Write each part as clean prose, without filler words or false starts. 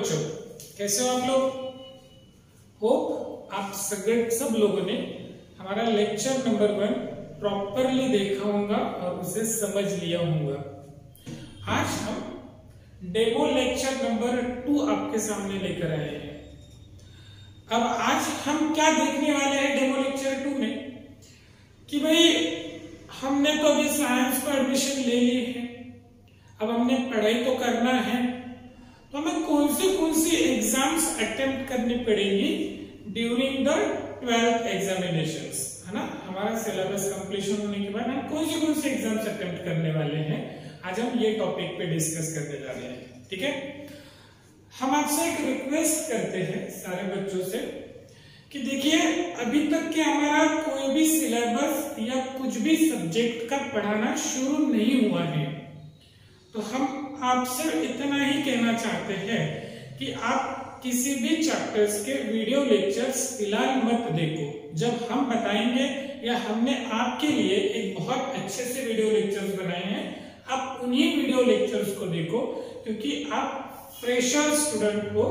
बच्चों, कैसे हो आप लोग? होप आप सब लोगों ने हमारा लेक्चर नंबर 1 प्रॉपरली देखा होगा और उसे समझ लिया होगा। आज हम डेमो लेक्चर नंबर 2 आपके सामने लेकर आए हैं। अब आज हम क्या देखने वाले हैं डेमो लेक्चर 2 में कि भाई हमने तो अभी साइंस को एडमिशन ले ली है, अब हमने पढ़ाई तो करना है, तो हमें कौन सी एग्जाम्स अटेम्प्ट करनी पड़ेंगी ड्यूरिंग द 12th एग्जामिनेशंस, है ना। हमारा सिलेबस कंप्लीशन होने के बाद हम कौन सी एग्जाम्स अटेम्प्ट करने वाले हैं, आज हम ये टॉपिक पे डिस्कस करने जा रहे हैं। ठीक है, हम आपसे एक रिक्वेस्ट करते हैं सारे बच्चों से कि देखिए अभी तक के हमारा कोई भी सिलेबस या कुछ भी सब्जेक्ट का पढ़ाना शुरू नहीं हुआ है, तो हम आपसे इतना ही कहना चाहते हैं कि आप किसी भी चैप्टर्स के वीडियो लेक्चर्स फिलहाल मत देखो। जब हम बताएंगे या हमने आपके लिए एक बहुत अच्छे से वीडियो लेक्चर्स बनाए हैं, आप उन्हीं वीडियो लेक्चर्स को देखो, क्योंकि आप फ्रेशर स्टूडेंट हो,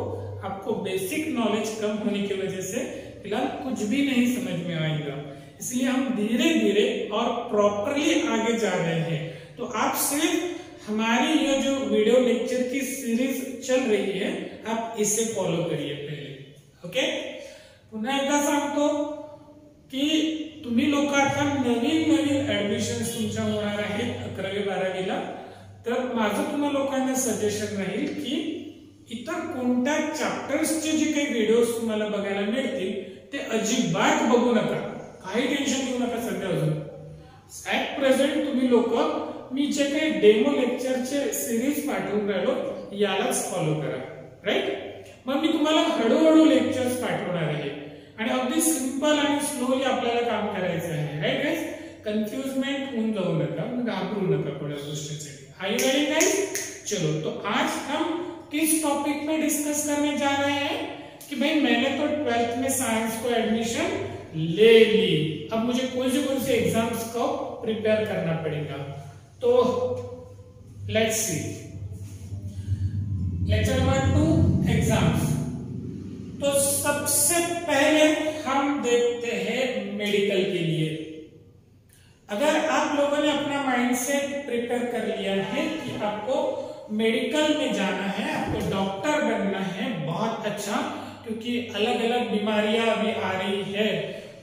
आपको बेसिक नॉलेज कम होने की वजह से फिलहाल कुछ भी नहीं समझ में आएगा। इसलिए हम धीरे धीरे और प्रॉपरली आगे जा रहे हैं। तो आप सिर्फ हमारी ये जो वीडियो लेक्चर की सीरीज चल रही है, आप इसे फॉलो करिए पहले। ओके, पुन्हा एकदा सांगतो की तुम्ही लोक आता नवीन ऍडमिशन्स तुमच्या होणार आहेत 11वी-12वीला, तर माझं तुम्हा लोकांना सजेशन राहील की इतर कोणत्या चॅप्टर्सचे जे काही व्हिडिओज तुम्हाला बघायला मिळतील ते अजिबात बघू नका, काही टेन्शन घेऊ नका सध्या अजून। ऍट प्रेझेंट तुम्ही लोक मी जे काही डेमो लेक्चरचे सिरीज पाठवून राहिलो यालाच फॉलो करा, राईट। मग मी तुम्हाला हळूहळू लेक्चर्स पाठवणार आहे आणि अगदी सिंपल आणि स्लोली आपल्याला काम करायचं आहे, राईट गाइस। कंफ्यूजमेंट होऊन जाऊ नका, घाबरू नका कोणत्या गोष्टीसाठी। Are you ready guys? चलो, तो आज हम किस टॉपिक में डिस्कस करने जा रहे हैं कि भाई मैंने तो 12th में साइंस को एडमिशन ले ली, अब मुझे कौन से एग्जाम्स को प्रिपेयर करना पड़ेगा। तो let's see, lecture number 2 exams. तो सबसे पहले हम देखते हैं मेडिकल के लिए। अगर आप लोगों ने अपना माइंडसेट प्रिपेयर कर लिया है कि आपको मेडिकल में जाना है, आपको डॉक्टर बनना है, बहुत अच्छा, क्योंकि अलग अलग बीमारियां अभी आ रही है,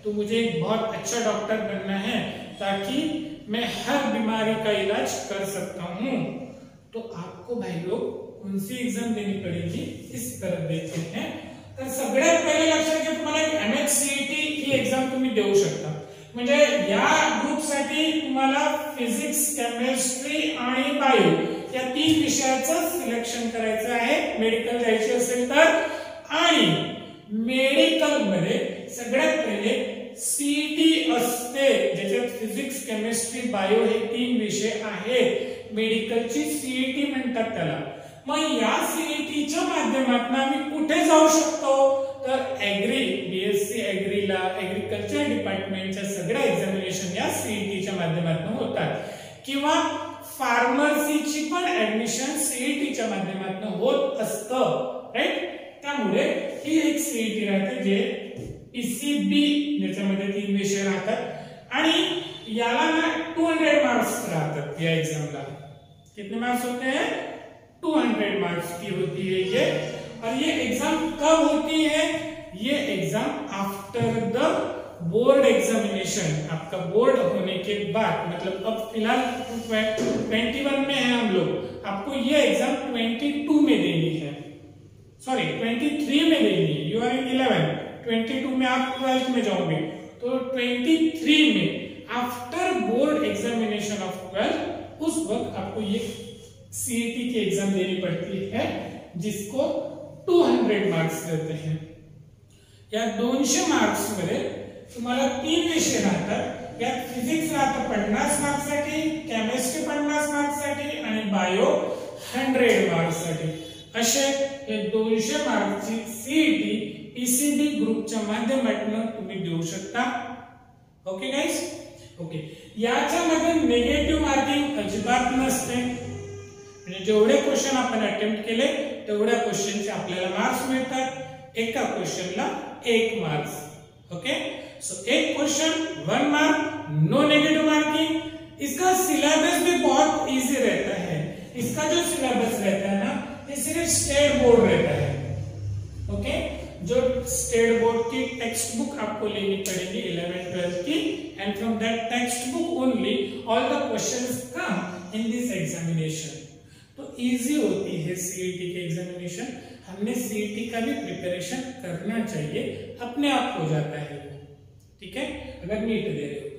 तो मुझे एक बहुत अच्छा डॉक्टर बनना है ताकि मैं हर बीमारी का इलाज कर सकता हूं। तो आपको भाई लोग कौन सी एग्जाम देनी पड़ेगी इस तरह देखते हैं। तर सगळ्यात पहिले लक्षात घ्या, तुम्हाला MHCET ही एग्जाम तुम्ही देऊ शकता। म्हणजे या ग्रुपसाठी तुम्हाला फिजिक्स, केमिस्ट्री आणि बायो या 3 विषयाचं सिलेक्शन करायचं आहे मेडिकल जायचे असेल तर। आणि मेडिकल मध्ये सगळ्यात पहिले सीईटी असते, ज्याच्यात फिजिक्स, केमिस्ट्री, बायो हे 3 विषय आहेत। मेडिकलची सीईटी म्हणतात त्याला। मग या सीईटीच्या माध्यमातून आम्ही कुठे जाऊ शकतो, तर एग्री, बीएससी एग्रीला, एग्रीकल्चर डिपार्टमेंटच्या सगळ्या एक्झामिनेशन या सीईटीच्या माध्यमातून होतात, किंवा फार्मसीची पण ऍडमिशन सीईटीच्या माध्यमातून होत असतं, राईट। त्यामुळे ही एक सीईटी राहते जे PCB, ज्याच्यामध्ये 3 विषय राहतात आणि याला ना 200 मार्क्स राहतात। या एग्जामला कितने मार्क्स होते हैं? 200 मार्क्स की होती है ये। और ये एग्जाम कब होती है? ये exam after the board examination, आपका बोर्ड होने के बाद, मतलब अब फिलहाल 21 में है हम लोग, आपको ये एग्जाम 22 में देनी है, सॉरी 23 में देनी है। यू आर इन 11, 22 में आप 12th में जाओगे, तो 23 में आफ्टर बोर्ड एग्जामिनेशन ऑफ 12 उस वक्त आपको ये सीईटी की एग्जाम देनी पड़ती है, जिसको 200 मार्क्स देते हैं। या 200 मार्क्स मध्ये तुम्हाला 3 विषय राहतात। यात फिजिक्स राहतं 50 मार्क्स साठी, केमिस्ट्री 50 मार्क्स साठी आणि बायो 100 मार्क्स साठी। असे हे 200 मार्क्सची सीईटी PCB ग्रुपच्या माध्यमातून तुम्ही देऊ शकता। Okay guys, okay. याच्यामध्ये निगेटिव्ह मार्किंग अजिबात नसते, म्हणजे जेवढे क्वेश्चन आपण अटेम्प्ट केले तेवढ्या क्वेश्चनचे आपल्याला मार्क्स मिळतात, एका क्वेश्चनला 1 मार्क्स. ओके, सो एक question 1 mark, no negative marking. इसका सिलेबस भी बहुत इजी रहता है. इसका जो सिलेबस रहता है ना, ये सिर्फ स्टेट बोर्ड रहता है. ओके, जो स्टेट बोर्ड की टेक्स्ट बुक आपको लेनी पड़ेगी 11th-12th की, and from that text book only all the questions come in this examination. तो इजी होती है सीईटी की एग्जामिनेशन. हमने सीईटी का भी प्रिपरेशन करना चाहिए, अपने आप हो जाता है वो. ठीक है, अगर नीट दे रहे हो तो.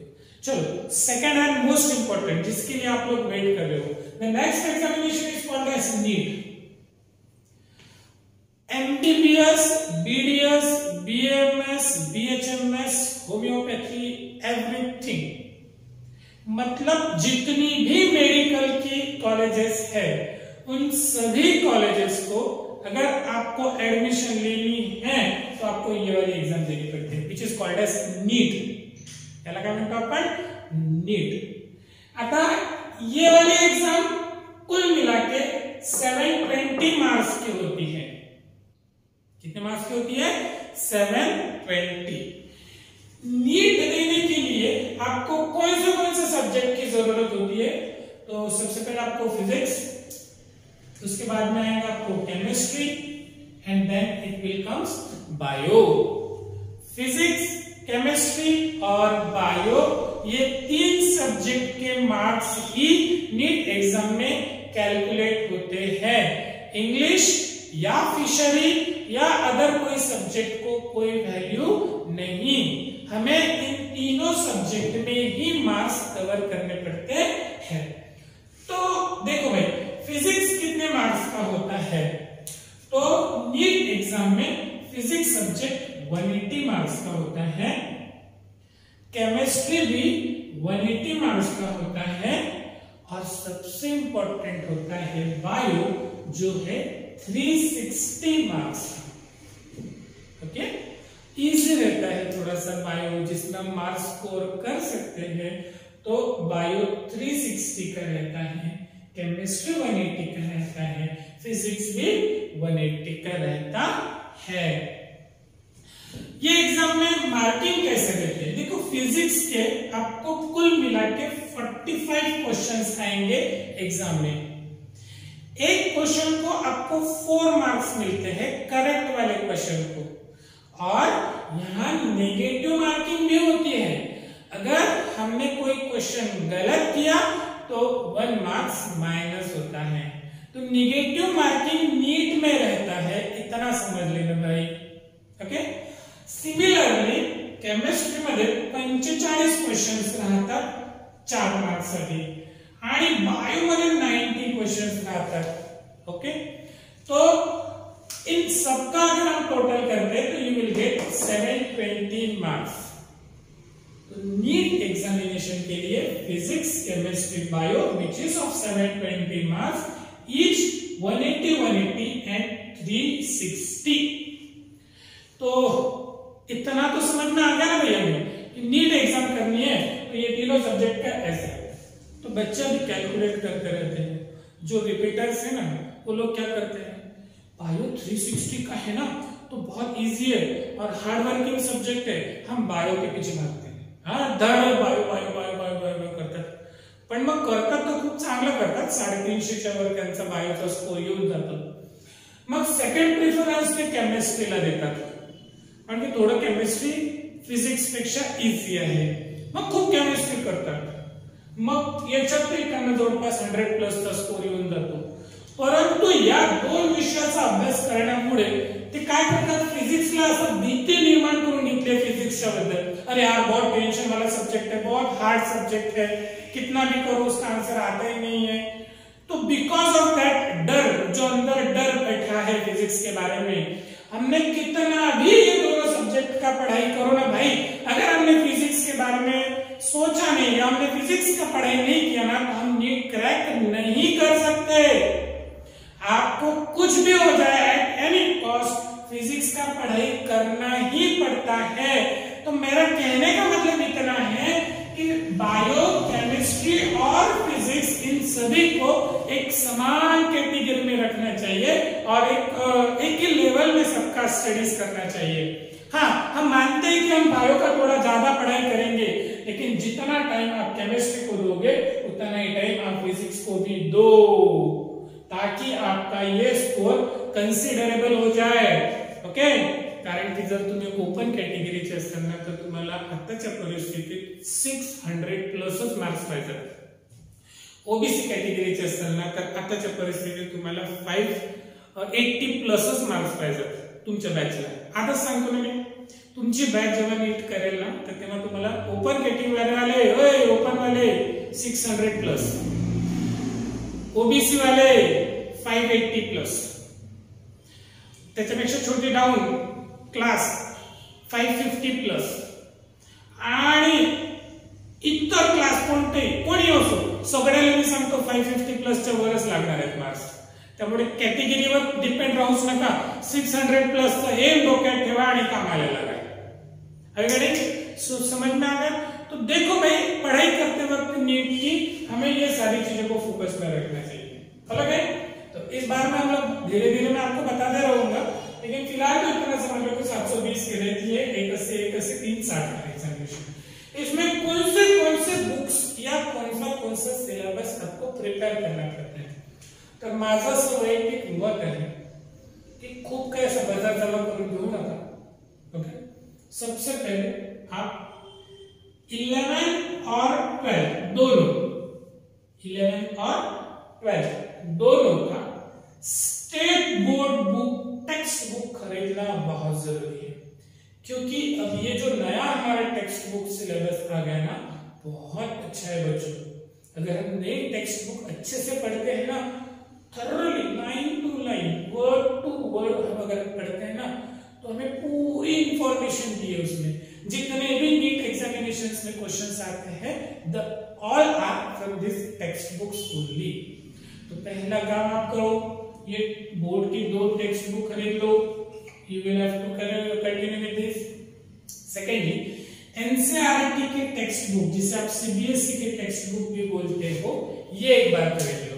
चलो, सेकंड एंड मोस्ट इंपॉर्टेंट, जिसके लिए आप लोग वेट कर रहे हो, the next examination is called as NEET. MBBS, BDS, BAMS, BHMS, homeopathy, everything. मतलब जितनी भी मेडिकल की कॉलेजेस है, उन सभी कॉलेजेस को अगर आपको एडमिशन लेनी है तो आपको ये वाली एग्जाम देनी पड़ती है, which is called as NEET. याला काय म्हणतो आपण? नीट. आता ये वाली एग्जाम कुल मिला के 720 मार्क्स की होती है. कितने मार्क्स की होती है? 720. नीट देने के लिए आपको कौन से सब्जेक्ट की जरूरत होती है? तो सबसे पहले आपको फिजिक्स, उसके बाद में आएगा आपको chemistry, and then it will comes bio. Physics, chemistry और बायो, ये 3 सब्जेक्ट के मार्क्स ही नीट एग्जाम में कैलकुलेट होते हैं. इंग्लिश या फिशरी या अदर कोई सब्जेक्ट को कोई वैल्यू नहीं. हमें इन तीनों सब्जेक्ट में ही मार्क्स कवर करने पड़ते हैं. तो देखो भाई, फिजिक्स कितने मार्क्स का होता है? तो नीट एग्जाम में फिजिक्स सब्जेक्ट 180 मार्क्स का होता है. केमिस्ट्री भी 180 मार्क्स का होता है. और सबसे इंपॉर्टेंट होता है बायो, जो है 360 मार्क्स. ओके, इजी रहता है थोड़ा सा बायो, जितना मार्क्स स्कोर कर सकते हैं. तो बायो 360 का रहता है, केमिस्ट्री 180 का रहता है, फिजिक्स भी 180 का रहता है. ये एग्जाम में मार्किंग कैसे देते हैं? देखो, फिजिक्स के आपको कुल मिला के 45 क्वेश्चंस आएंगे एग्जाम में. एक क्वेश्चन को आपको 4 मार्क्स मिलते हैं, करेक्ट वाले क्वेश्चन को. और यहाँ नेगेटिव मार्किंग भी होती है. अगर हमने कोई क्वेश्चन गलत किया तो 1 मार्क्स माइनस होता है. तो नेगेटिव मार्किंग नीट में रहता है, इतना समझ लेना भाई. ओके, सिमिलरली केमिस्ट्री मध्ये 45 क्वेश्चंस राहतात 4 मार्क्स साठी, आणि बायो मध्ये 90 क्वेश्चंस राहतात. ओके, तो इन सबका अगर हम टोटल करते हैं तो यू विल गेट 720 मार्क्स. तो नीट एग्जामिनेशन के लिए physics, chemistry, bio which is of 720 marks, each 180, 180 and 360. तो इतना तो समझ में आ गया ना भैया हमें कि नीट एग्जाम करनी है तो ये तीनों सब्जेक्ट का ऐसा है. तो बच्चे भी कैलकुलेट करते रहते हैं. जो रिपीटर्स है ना, वो लोग क्या करते हैं, बायो 360 का है ना तो बहुत इजी है और हार्ड वर्किंग सब्जेक्ट है, हम बायो के पीछे भागते हैं. हाँ, धड bio bio bio bio bio करतात. पण मग करतात तर खूप चांगलं करतात. 350च्या वर त्यांचा बायोचा स्कोर येऊन जातो. मग सेकंड प्रेफरन्स ते केमिस्ट्रीला देतात, कारण की थोडं केमिस्ट्री फिजिक्स पेक्षा इझी आहे. मग खूप केमिस्ट्री करतात. मग याच्यात त्यांना जवळपास 100+ चा स्कोर येऊन जातो. परंतु या 2 विषयाचा अभ्यास करण्यामुळे ते काय करतात, फिजिक्सला असं भीती निर्माण करून घेतली फिजिक्सच्या बद्दल. अरे यार, बहुत टेंशन वाला सब्जेक्ट है, बहुत हार्ड सब्जेक्ट है, कितना भी करो उसका आंसर आता ही नहीं है. तो बिकॉज ऑफ दैट डर, जो अंदर डर बैठा है फिजिक्स के बारे में, हमने कितना भी ये दोनों सब्जेक्ट का पढ़ाई करो ना भाई, अगर हमने फिजिक्स के बारे में सोचा नहीं, हमने फिजिक्स का पढ़ाई नहीं किया ना, तो हम नीट क्रैक नहीं कर सकते. आपको कुछ भी हो जाए, एट एनी कॉस्ट फिजिक्स का पढ़ाई करना ही पड़ता है. तो मेरा कहने का मतलब इतना है कि बायो, केमिस्ट्री और फिजिक्स, इन सभी को एक समान कैटेगरी में रखना चाहिए और एक ही लेवल में सबका स्टडीज करना चाहिए। हाँ, हम मानते हैं कि हम बायो का थोड़ा ज्यादा पढ़ाई करेंगे, लेकिन जितना टाइम आप केमिस्ट्री को दोगे उतना ही टाइम आप फिजिक्स को भी दो, ताकि आपका ये स्कोर कंसिडरेबल हो जाए। ओके, कारण की जर तुम्ही ओपन कॅटेगरीचे असाल ना तर तुम्हाला आताच्या परिस्थितीत 600 प्लसच मार्क्स पाहिजेत। ओबीसी कॅटेगरीचे असाल ना तर आताच्या परिस्थितीत तुम्हाला 580 प्लसच मार्क्स पाहिजेत तुमच्या बॅचला। आता सांगतो ना मी, तुमची बॅच जेव्हा नीट करेल ना तर तेव्हा तुम्हाला ओपन कॅटेगरी वाले ओपन वाले 600 प्लस, ओबीसी वाले 580 प्लस, त्याच्यापेक्षा छोटी डाऊन क्लास 550 प्लस, आणि इतर क्लास कोणी असो सगळ्याला मी सांगतो 550 प्लसच्या वरच लागणार आहेत मार्क्स। त्यामुळे कॅटेगरीवर डिपेंड राहूच नका, 600 प्लसचा एम डोक्यात ठेवा आणि कामाला लागा। अगर समझ में आ गया तो देखो भाई, पढ़ाई करते वक्त नीट की हमें ये सारी चीजों को फोकस में रखना चाहिए। अलग है, तो इस बार में हम लोग धीरे धीरे मैं आपको बताते रहूंगा, लेकिन फिलहाल तो इतना समझ लो कि 720 के लिए थी, एक से 360 एग्जामिनेशन। इसमें कौन से बुक्स या कौन सा सिलेबस आपको प्रिपेयर करना पड़ता है। तर माझं असं वैयक्तिक मत आहे की खूप काही असं बाजार जमा करून घेऊ नका। ओके, सबसे पहले आप 11 और 12 दोनों, 11 और 12 दोनों का state board book text book खरीदना बहुत जरूरी है, क्योंकि अब ये जो नया हमारा टेक्स्ट बुक सिलेबस आ गया ना, बहुत अच्छा है बच्चों। अगर हम नई टेक्स्ट बुक अच्छे से पढ़ते हैं ना, thoroughly line to line word to word हम अगर पढ़ते हैं ना, तो हमें पूरी इंफॉर्मेशन दी है उसमें। जितने भी नीट एग्जामिनेशंस में क्वेश्चंस आते हैं the all are from this text books only. तो पहला काम आप करो, ये बोर्ड की 2 टेक्स्ट बुक खरीद लो, you will have to continue with this. Secondly, NCERT के टेक्स्ट बुक, जिसे आप सीबीएसई के टेक्स्ट बुक भी बोलते हो, ये एक बार खरीद लो।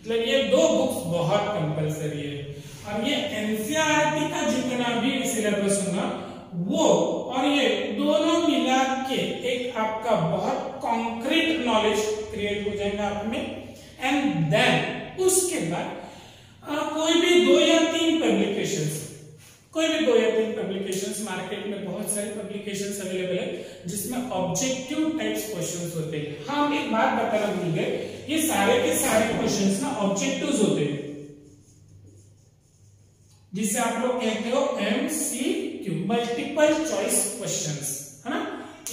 मतलब ये 2 बुक्स बहुत कंपलसरी है, और ये एनसीईआरटी का जितना भी सिलेबस होगा वो और ये दोनों मिला के एक आपका बहुत कॉन्क्रीट नॉलेज क्रिएट हो जाएगा आप में। एंड देन उसके बाद कोई भी 2 या 3 पब्लिकेशंस, कोई भी 2 या 3 पब्लिकेशंस, मार्केट में बहुत सारे पब्लिकेशंस अवेलेबल है जिसमें ऑब्जेक्टिव टाइप्स क्वेश्चंस होते हैं। हाँ, एक बात बताना भूल गए, ये सारे के सारे क्वेश्चंस ना ऑब्जेक्टिव्स होते हैं, जिसे आप लोग कहते हो MCQ, मल्टीपल चॉइस क्वेश्चंस, है ना।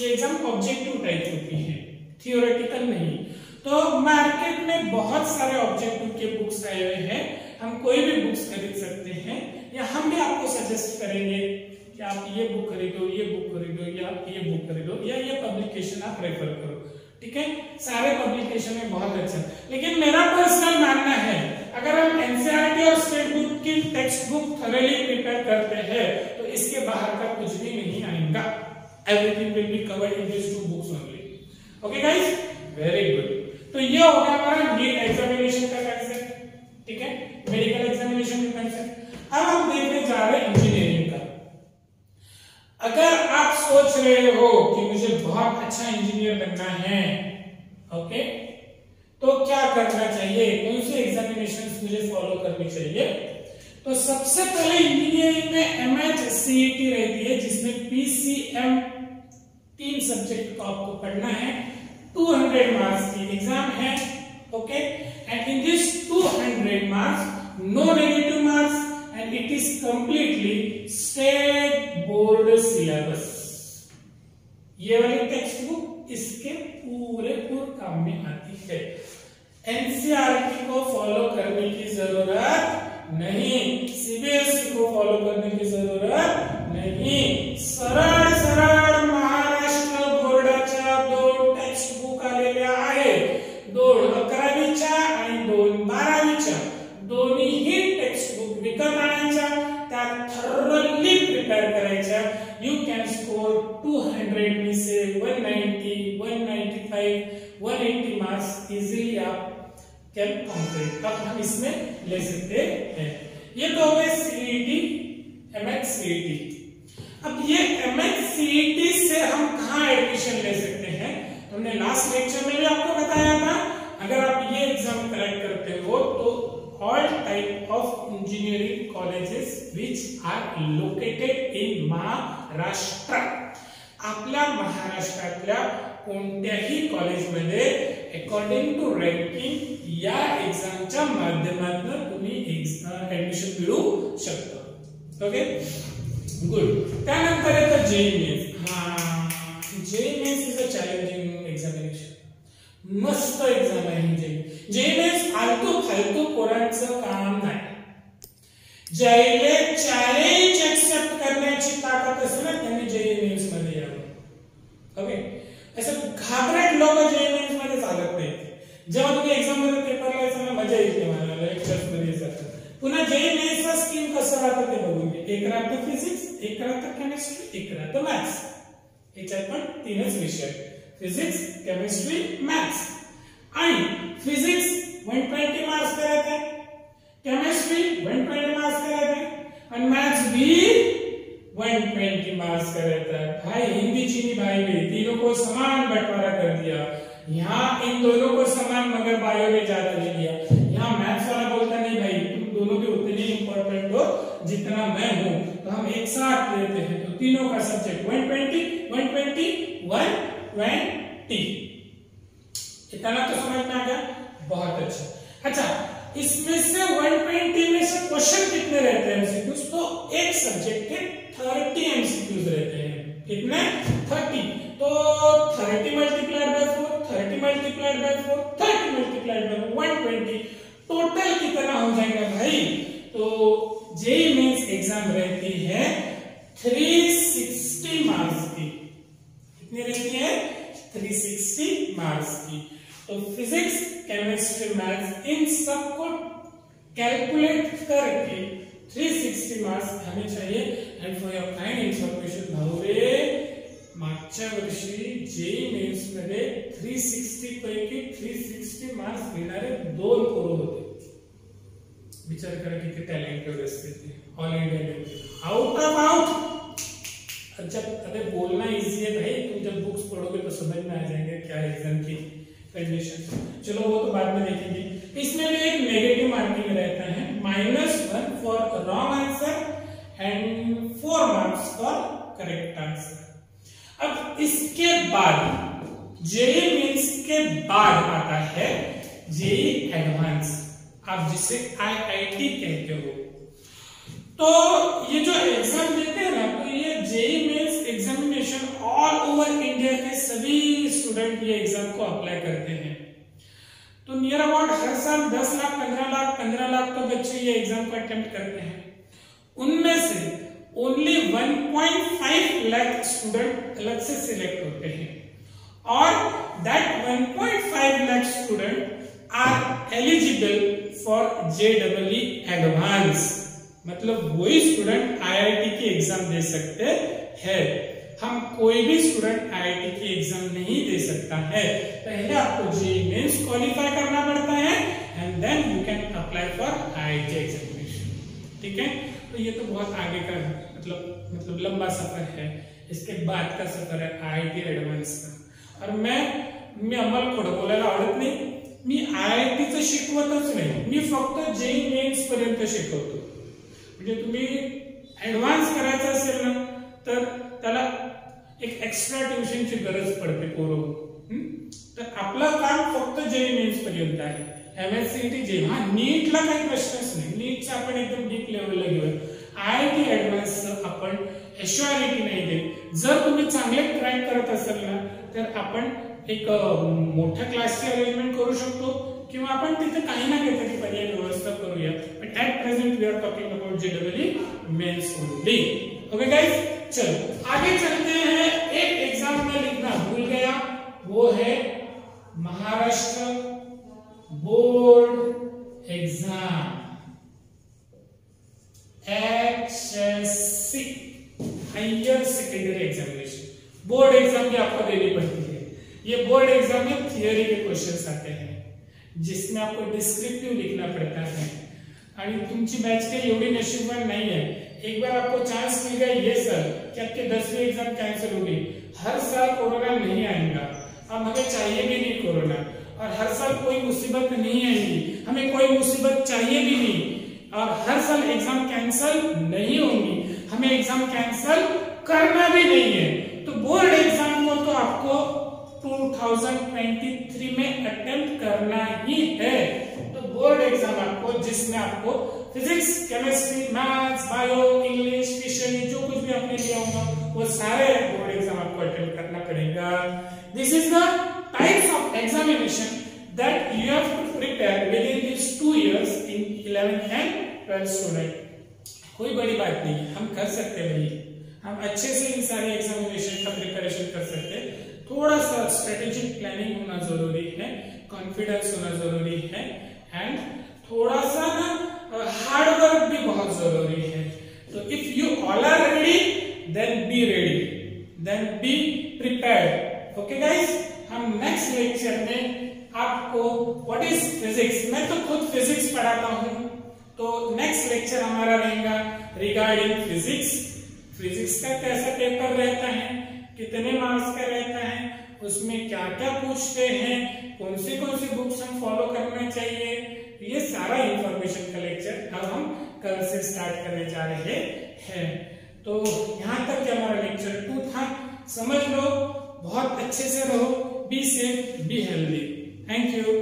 ये एग्जाम ऑब्जेक्टिव टाइप होती है, थियोरेटिकल नहीं। तो मार्केट में बहुत सारे ऑब्जेक्टिव के बुक्स आए हुए हैं, हम कोई भी बुक्स खरीद सकते हैं, या हम भी आपको सजेस्ट करेंगे कि आप ये बुक खरीदो, ये बुक खरीदो, या ये बुक खरीदो, या ये पब्लिकेशन आप रेफर करो। ठीक है, सारे पब्लिकेशन में बहुत अच्छा। लेकिन मेरा पर्सनल मानना है, अगर हम एनसीईआरटी और स्टेट बुक की टेक्स्ट बुक थॉरली प्रिपेयर करते हैं तो इसके बाहर का कुछ भी नहीं आएगा। Everything will be covered in this 2 books only. Okay guys, very good. तो ये हो गया हमारा नीट एग्जामिनेशन का कंसेप्ट। ठीक है, मेडिकल एग्जामिनेशन का कंसेप्ट। अब हम देखने जा रहे हैं इंजीनियरिंग का। अगर आप सोच रहे हो कि मुझे बहुत अच्छा इंजीनियर बनना है, ओके, तो क्या करना चाहिए, कौन से एग्जामिनेशंस मुझे फॉलो करनी चाहिए। तो सबसे पहले इंजीनियरिंग में MHCET रहती है, जिसमें PCM 3 सब्जेक्ट को आपको पढ़ना है, 200 मार्क्स की एग्जाम है। Okay, and in this 200 marks no negative marks and it is completely state board syllabus. ये वाली टेक्स्ट बुक इसके पूरे काम में आती है। एनसीईआरटी को फॉलो करने की जरूरत नहीं, सीबीएसई को फॉलो करने की जरूरत नहीं। सरळ सरळ महाराष्ट्र बोर्डाच्या 2 टेक्स्ट बुक आलेल्या आहेत, 2 11वीच्या आणि 2 12वीच्या। दोन्हीही टेक्स्ट बुक विकत आणायच्या, त्या थॉरली प्रिपेअर करायच्या। यू कॅन स्कोर 200 में से 190, 195, 180 मार्क्स इजीली आप कॉन्क्रीट। अब हम इसमें ले सकते हैं, ये तो हो गए सीईटी एमएच सीईटी। अब ये एमएच सीईटी से हम कहाँ एडमिशन ले सकते हैं? हमने लास्ट लेक्चर में भी आपको बताया था, अगर आप ये एग्जाम क्रैक करते हो तो all type of engineering colleges which are located in Maharashtra, आपल्या महाराष्ट्रातल्या कोणत्याही कॉलेजमध्ये अकॉर्डिंग टू रँकिंग या एक्झामच्या माध्यमातून तुम्ही ऍडमिशन मिळवू शकता। Okay good. त्यानंतर येतं JEE Mains. JEE Mains is a challenging examination, मस्त एक्झाम आहे जेईई मेन्स। फालतू पोरांचं काम नाही, ज्याला चॅलेंज एक्सेप्ट करण्याची ताकद असते ना त्यांनी जेईई मेन्स मध्ये यावं। ओके, असं घाबरट लोक जेईई मेन्स मध्ये चालत नाहीत। जेव्हा तुम्ही एक्झाम मध्ये पेपर लिहायचा मला मजा येते, मला लेक्चर्स मध्ये जातात। पुन्हा जेईई मेन्सचा स्कीम कसं राहतं ते बघून घे। एक राहतं फिजिक्स, एक राहतं केमिस्ट्री, एक राहतं मॅथ्स। याच्यात पण तीनच विषय, फिजिक्स केमिस्ट्री मॅथ्स। आणि फिजिक्स 120 मार्क्स का रहता है, केमिस्ट्री 120 मार्क्स का रहता है, और मैथ्स भी 120 मार्क्स का रहता है। भाई हिंदी चीनी भाई में तीनों को समान बंटवारा कर दिया। यहाँ इन दोनों को समान मगर बायो ने ज्यादा ले लिया। यहाँ मैथ्स वाला बोलता नहीं भाई तुम दोनों भी उतने ही इंपॉर्टेंट हो जितना मैं हूं, तो हम एक साथ लेते हैं। तो तीनों का सब्जेक्ट 120 120 120। इतना तो समझ में आ गया, बहुत अच्छा। अच्छा, इसमें से 120 में से क्वेश्चन कितने रहते हैं एमसीक्यूज? तो एक सब्जेक्ट के 30 एमसीक्यूज रहते हैं। कितने? 30। तो 30 multiplied by 4, 30 multiplied by 4, 30 multiplied by 120, total कितना हो जाएगा भाई? तो जेईई मेंस एग्जाम रहती है 360 मार्क्स की। कितनी रहती है? 360 मार्क्स की। तो फिजिक्स केमिस्ट्री मैथ्स इन सबको कैलकुलेट करके 360 मार्क्स हमें चाहिए। And for your kind information भाऊरे, मागच्या वर्षी जेईई मेन्स मध्ये 360 पैकी 360 मार्क्स घेणारे 2 पोरं होते। विचार करा किती टॅलेंटेड असते ते, all India level out of out. अच्छा, अरे बोलना इजी है भाई, तुम जब बुक्स पढ़ोगे तो समझ में आ जाएंगे क्या एग्जाम की कंडीशन। चलो वो तो बाद में देखेंगे। इसमें भी एक नेगेटिव मार्किंग रहता है, -1 for wrong answer and 4 marks for correct answer. अब इसके बाद जेईई मेंस के बाद आता है जेईई एडवांस, आप जिसे आईआईटी कहते हो। तो ये जो एग्जाम देते हैं ना, तो ये JEE Mains examination all over India के सभी स्टूडेंट ये एग्जाम को अप्लाई करते हैं। तो नियर अबाउट हर साल 10 लाख 15 लाख तो बच्चे ये एग्जाम को अटेम्प्ट करते हैं। उनमें से ओनली 1.5 लाख स्टूडेंट अलग से सिलेक्ट होते हैं, और that 1.5 lakh student are eligible for JEE Advance. मतलब वही स्टूडेंट आईआईटी की एग्जाम दे सकते हैं। हम कोई भी स्टूडेंट आईआईटी की एग्जाम नहीं दे सकता है। पहले आपको जेईई मेंस क्वालिफाई करना पड़ता है and then you can apply for IIT examination. ठीक है, तो ये तो बहुत आगे का मतलब लंबा सफर है। इसके बाद का सफर है आईआईटी एडवांस का। और मैं आम्हाला खोडं बोलायला आवडत नाही, मी आईआईटीचं शिकवतच नाही, मी फक्त जेईई मेंस पर्यंत शिकवतो। म्हणजे तुम्ही ऍडव्हान्स करायचं असेल ना तर त्याला एक एक्स्ट्रा ट्युशनची गरज पडते पोरं। तर आपलं काम फक्त जेईई मेंस पर्यंत आहे। एमएससीईटी जेव्हा नीटला काही प्रश्नच नाही, नीटचा आपण एकदम डीप लेवलला घेऊया। आईआईटी एडवान्स आपण एश्युरिटी नाही देत। जर तुम्ही चांगले ट्रॅक करत असाल ना तर आपण एक मोठ्या क्लासची अरेंजमेंट करू शकतो, किंवा आपण तिथे काही ना काहीतरी पर्याय व्यवस्था करूया। But at present we are talking about JEE Mains only. Okay guys, चलो आगे चलते हैं। एक एग्जाम में लिखना भूल गया, वो है Maharashtra board exam HSC, higher secondary examination. Board exam भी आपको देनी पड़ती है। ये बोर्ड एग्जाम में थियरी के क्वेश्चंस आते हैं, जिसमें आपको डिस्क्रिप्टिव लिखना पड़ता है। आणि तुमची बैच काही एवढी नशीबवान नहीं है, एक बार आपको चांस मिल गया ये साल कि आपके 10वीं एग्जाम कैंसिल होगी। हर साल कोरोना नहीं आएगा, अब हमें चाहिए भी नहीं कोरोना, और हर साल कोई मुसीबत नहीं आएगी, हमें कोई मुसीबत चाहिए भी नहीं, और हर साल एग्जाम कैंसिल नहीं होंगी, हमें एग्जाम कैंसिल करना भी नहीं है। तो बोर्ड एग्जाम को तो आपको 2023 में अटेम्प्ट करना ही है। तो बोर्ड एग्जाम आपको, जिसमें आपको physics, chemistry, maths, bio, English, fishery, जो कुछ भी आपने लिया होगा वो सारे बोर्ड एग्जाम आपको अटेम्प्ट करना पड़ेगा। This is the types of examination that you have to prepare with in this 2 years in 11th and 12th student. कोई बड़ी बात नहीं, हम कर सकते हैं भाई, हम अच्छे से इन सारे एग्जामिनेशन का प्रिपरेशन कर सकते हैं। थोड़ा सा स्ट्रेटेजिक प्लानिंग होना जरूरी है, कॉन्फिडेंस होना जरूरी है, एंड थोड़ा सा ना हार्ड वर्क भी बहुत जरूरी है। तो if you all are ready then be ready, then be prepared. Okay guys, हम नेक्स्ट लेक्चर में आपको व्हाट इज फिजिक्स, मैं तो खुद फिजिक्स पढ़ाता हूं, तो नेक्स्ट लेक्चर हमारा रहेगा रिगार्डिंग फिजिक्स। फिजिक्स का कैसा पेपर रहता है, कितने मार्क्स का रहता है, उसमें क्या क्या पूछते हैं, कौन सी बुक्स हम फॉलो करना चाहिए, ये सारा इंफॉर्मेशन का लेक्चर अब हम कल से स्टार्ट करने जा रहे हैं। तो यहाँ तक कि हमारा लेक्चर 2 था, समझ लो, बहुत अच्छे से रहो, be safe, be healthy. Thank you.